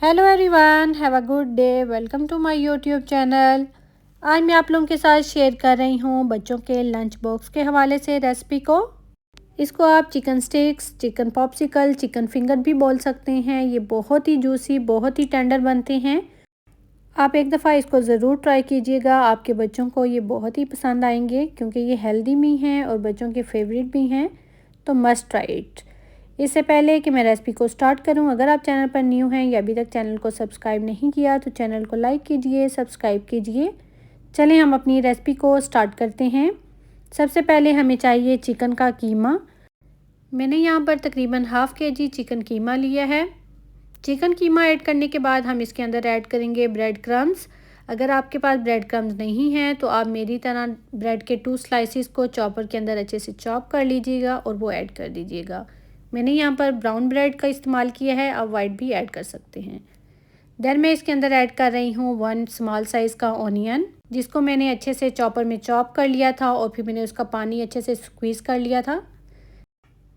Hello everyone, have a good day. Welcome to my YouTube channel. आज मैं आप लोगों के साथ शेयर कर रही हूँ बच्चों के लंच बॉक्स के हवाले से रेसिपी को। इसको आप chicken sticks, chicken popsicle, chicken finger भी बोल सकते हैं। ये बहुत ही जूसी, बहुत ही टेंडर बनते हैं। आप एक दफ़ा इसको ज़रूर ट्राई कीजिएगा। आपके बच्चों को ये बहुत ही पसंद आएंगे क्योंकि ये हेल्दी भी हैं और बच्चों के फेवरेट भी हैं, तो मस्ट ट्राई इट। इससे पहले कि मैं रेसिपी को स्टार्ट करूं, अगर आप चैनल पर न्यू हैं या अभी तक चैनल को सब्सक्राइब नहीं किया तो चैनल को लाइक कीजिए, सब्सक्राइब कीजिए। चलें हम अपनी रेसिपी को स्टार्ट करते हैं। सबसे पहले हमें चाहिए चिकन का कीमा। मैंने यहाँ पर तकरीबन हाफ़ केजी चिकन कीमा लिया है। चिकन कीमा ऐड करने के बाद हम इसके अंदर ऐड करेंगे ब्रेड क्रम्स। अगर आपके पास ब्रेड क्रम्स नहीं हैं तो आप मेरी तरह ब्रेड के 2 स्लाइसिस को चॉपर के अंदर अच्छे से चॉप कर लीजिएगा और वो ऐड कर दीजिएगा। मैंने यहाँ पर ब्राउन ब्रेड का इस्तेमाल किया है, आप वाइट भी ऐड कर सकते हैं। देन मैं इसके अंदर ऐड कर रही हूँ 1 स्मॉल साइज़ का ऑनियन, जिसको मैंने अच्छे से चॉपर में चॉप कर लिया था और फिर मैंने उसका पानी अच्छे से स्क्वीज़ कर लिया था।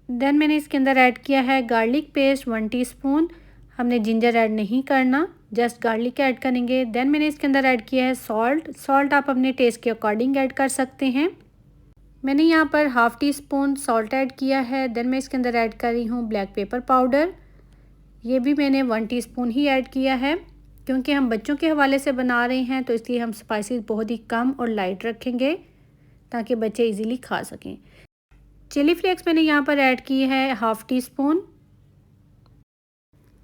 देन मैंने इसके अंदर ऐड किया है गार्लिक पेस्ट 1 टीस्पून। हमने जिंजर ऐड नहीं करना, जस्ट गार्लिक ऐड करेंगे। देन मैंने इसके अंदर ऐड किया है सॉल्ट आप अपने टेस्ट के अकॉर्डिंग ऐड कर सकते हैं। मैंने यहाँ पर half tea spoon salt add किया है। देन मैं इसके अंदर ऐड कर रही हूँ ब्लैक पेपर पाउडर। ये भी मैंने 1 टीस्पून ही ऐड किया है क्योंकि हम बच्चों के हवाले से बना रहे हैं, तो इसलिए हम स्पाइसेस बहुत ही कम और लाइट रखेंगे ताकि बच्चे इजीली खा सकें। चिली फ्लेक्स मैंने यहाँ पर ऐड की है half teaspoon.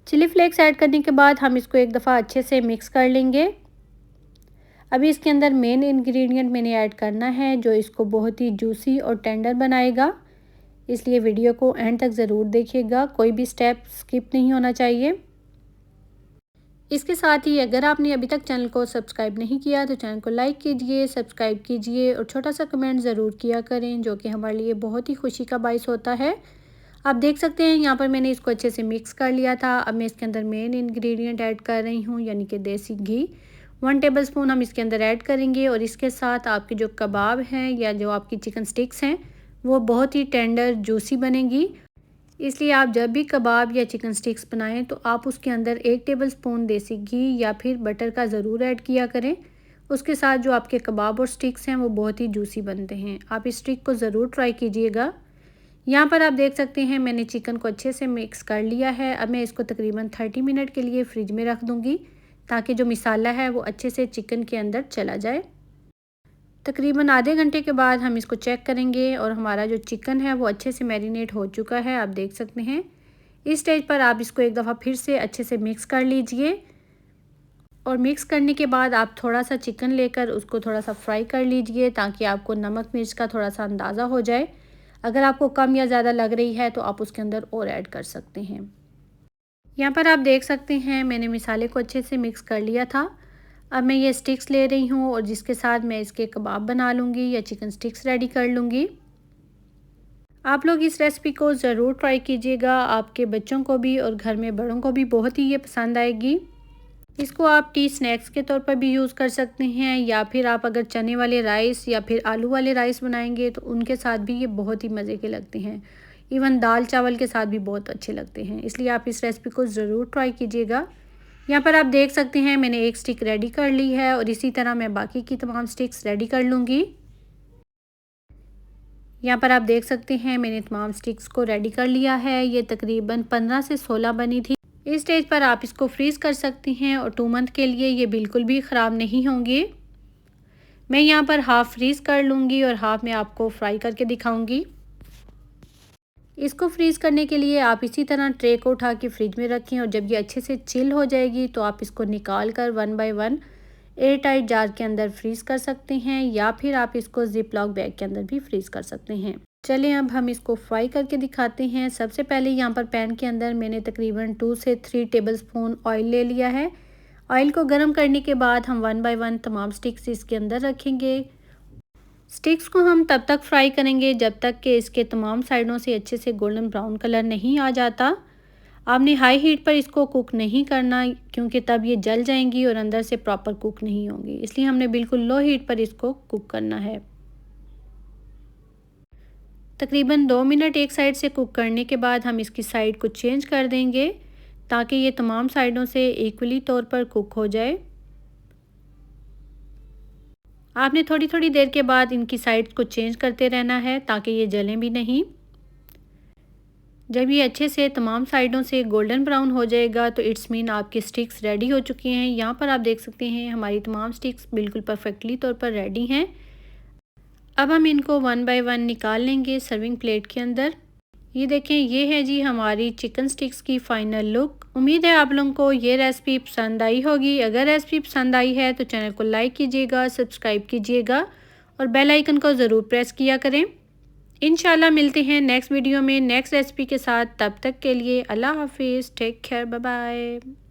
Chilli flakes add करने के बाद हम इसको एक दफ़ा अच्छे से मिक्स कर लेंगे। अभी इसके अंदर मेन इंग्रेडिएंट मैंने ऐड करना है जो इसको बहुत ही जूसी और टेंडर बनाएगा, इसलिए वीडियो को एंड तक ज़रूर देखिएगा, कोई भी स्टेप स्किप नहीं होना चाहिए। इसके साथ ही अगर आपने अभी तक चैनल को सब्सक्राइब नहीं किया तो चैनल को लाइक कीजिए, सब्सक्राइब कीजिए और छोटा सा कमेंट ज़रूर किया करें, जो कि हमारे लिए बहुत ही खुशी का बाइस होता है। आप देख सकते हैं यहाँ पर मैंने इसको अच्छे से मिक्स कर लिया था। अब मैं इसके अंदर मेन इंग्रेडिएंट ऐड कर रही हूँ, यानी कि देसी घी 1 टेबलस्पून हम इसके अंदर ऐड करेंगे। और इसके साथ आपके जो कबाब हैं या जो आपकी चिकन स्टिक्स हैं वो बहुत ही टेंडर जूसी बनेगी। इसलिए आप जब भी कबाब या चिकन स्टिक्स बनाएं तो आप उसके अंदर 1 टेबलस्पून देसी घी या फिर बटर का ज़रूर ऐड किया करें। उसके साथ जो आपके कबाब और स्टिक्स हैं वो बहुत ही जूसी बनते हैं। आप इस ट्रिक को ज़रूर ट्राई कीजिएगा। यहाँ पर आप देख सकते हैं मैंने चिकन को अच्छे से मिक्स कर लिया है। अब मैं इसको तकरीबन 30 मिनट के लिए फ्रिज में रख दूँगी ताकि जो मसाला है वो अच्छे से चिकन के अंदर चला जाए। तकरीबन आधे घंटे के बाद हम इसको चेक करेंगे और हमारा जो चिकन है वो अच्छे से मैरिनेट हो चुका है, आप देख सकते हैं। इस स्टेज पर आप इसको एक दफ़ा फिर से अच्छे से मिक्स कर लीजिए और मिक्स करने के बाद आप थोड़ा सा चिकन लेकर उसको थोड़ा सा फ्राई कर लीजिए ताकि आपको नमक मिर्च का थोड़ा सा अंदाज़ा हो जाए। अगर आपको कम या ज़्यादा लग रही है तो आप उसके अंदर और ऐड कर सकते हैं। यहाँ पर आप देख सकते हैं मैंने मसाले को अच्छे से मिक्स कर लिया था। अब मैं ये स्टिक्स ले रही हूँ और जिसके साथ मैं इसके कबाब बना लूँगी या चिकन स्टिक्स रेडी कर लूँगी। आप लोग इस रेसिपी को ज़रूर ट्राई कीजिएगा, आपके बच्चों को भी और घर में बड़ों को भी बहुत ही ये पसंद आएगी। इसको आप टी स्नैक्स के तौर पर भी यूज़ कर सकते हैं या फिर आप अगर चने वाले राइस या फिर आलू वाले राइस बनाएंगे तो उनके साथ भी ये बहुत ही मज़े के लगते हैं। इवन दाल चावल के साथ भी बहुत अच्छे लगते हैं, इसलिए आप इस रेसिपी को ज़रूर ट्राई कीजिएगा। यहाँ पर आप देख सकते हैं मैंने एक स्टिक रेडी कर ली है और इसी तरह मैं बाकी की तमाम स्टिक्स रेडी कर लूँगी। यहाँ पर आप देख सकते हैं मैंने तमाम स्टिक्स को रेडी कर लिया है। ये तकरीबन 15 से 16 बनी थी। इस स्टेज पर आप इसको फ्रीज़ कर सकती हैं और 2 मंथ के लिए ये बिल्कुल भी ख़राब नहीं होंगे। मैं यहाँ पर हाफ़ फ्रीज़ कर लूँगी और हाफ़ मैं आपको फ्राई करके दिखाऊँगी। इसको फ्रीज़ करने के लिए आप इसी तरह ट्रे को उठा के फ्रिज में रखें और जब ये अच्छे से चिल हो जाएगी तो आप इसको निकाल कर 1 बाय 1 एयर टाइट जार के अंदर फ्रीज़ कर सकते हैं या फिर आप इसको जिप लॉक बैग के अंदर भी फ्रीज़ कर सकते हैं। चलें अब हम इसको फ्राई करके दिखाते हैं। सबसे पहले यहाँ पर पैन के अंदर मैंने तकरीबन 2 से 3 टेबलस्पून ऑयल ले लिया है। ऑयल को गर्म करने के बाद हम 1 बाय 1 तमाम स्टिक्स इसके अंदर रखेंगे। स्टिक्स को हम तब तक फ्राई करेंगे जब तक कि इसके तमाम साइडों से अच्छे से गोल्डन ब्राउन कलर नहीं आ जाता। आपने हाई हीट पर इसको कुक नहीं करना क्योंकि तब ये जल जाएंगी और अंदर से प्रॉपर कुक नहीं होंगी, इसलिए हमने बिल्कुल लो हीट पर इसको कुक करना है। तकरीबन 2 मिनट एक साइड से कुक करने के बाद हम इसकी साइड को चेंज कर देंगे। ताकि ये तमाम साइडों से इक्वली तौर पर कुक हो जाए। आपने थोड़ी थोड़ी देर के बाद इनकी साइड्स को चेंज करते रहना है ताकि ये जलें भी नहीं। जब ये अच्छे से तमाम साइडों से गोल्डन ब्राउन हो जाएगा तो इट्स मीन आपकी स्टिक्स रेडी हो चुकी हैं। यहाँ पर आप देख सकते हैं हमारी तमाम स्टिक्स बिल्कुल परफेक्टली तौर पर रेडी हैं। अब हम इनको वन बाय वन निकाल लेंगे सर्विंग प्लेट के अंदर। ये देखें, ये है जी हमारी चिकन स्टिक्स की फ़ाइनल लुक। उम्मीद है आप लोगों को ये रेसिपी पसंद आई होगी। अगर रेसिपी पसंद आई है तो चैनल को लाइक कीजिएगा, सब्सक्राइब कीजिएगा और बेल आइकन को ज़रूर प्रेस किया करें। इंशाल्लाह मिलते हैं नेक्स्ट वीडियो में नेक्स्ट रेसिपी के साथ। तब तक के लिए अल्लाह हाफिज़, टेक केयर, बाय बाय।